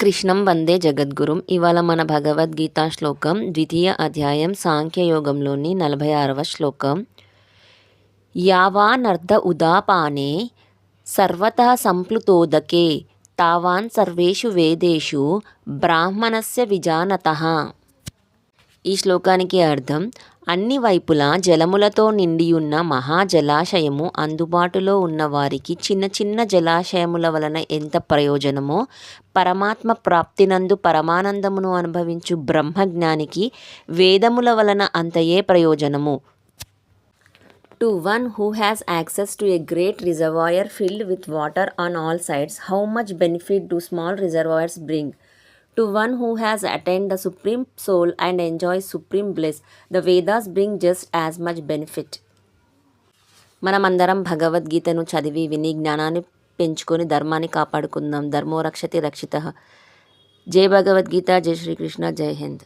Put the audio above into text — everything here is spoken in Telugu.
కృష్ణం వందే జగద్గురుం. ఇవాళ మన భగవద్గీత శ్లోకం 2వ అధ్యాయం సాంఖ్యయోగంలోని 46వ శ్లోకం. యావానర్ధ ఉదాపానే సర్వతః సంప్లుతోదకే తావాన్ సర్వేషు వేదేషు బ్రాహ్మణస్య విజానతః. ఈ శ్లోకానికి అర్థం, అన్ని వైపులా జలములతో నిండియున్న మహాజలాశయము అందుబాటులో ఉన్న వారికి చిన్న చిన్న జలాశయముల వలన ఎంత ప్రయోజనమో, పరమాత్మ ప్రాప్తినందు పరమానందమును అనుభవించు బ్రహ్మజ్ఞానికి వేదముల వలన అంతయే ప్రయోజనము. To one who has access to a great reservoir filled with water on all sides, how much benefit do small reservoirs bring? To one who has attained the supreme soul and enjoys supreme bliss, the Vedas bring just as much benefit. మనమందరం భగవద్గీతను చదివి విని జ్ఞానాన్ని పెంచుకొని ధర్మాన్ని కాపాడుకుందాం. ధర్మో రక్షతి రక్షితః. జై భగవద్గీత, జై శ్రీకృష్ణ, జై హింద్.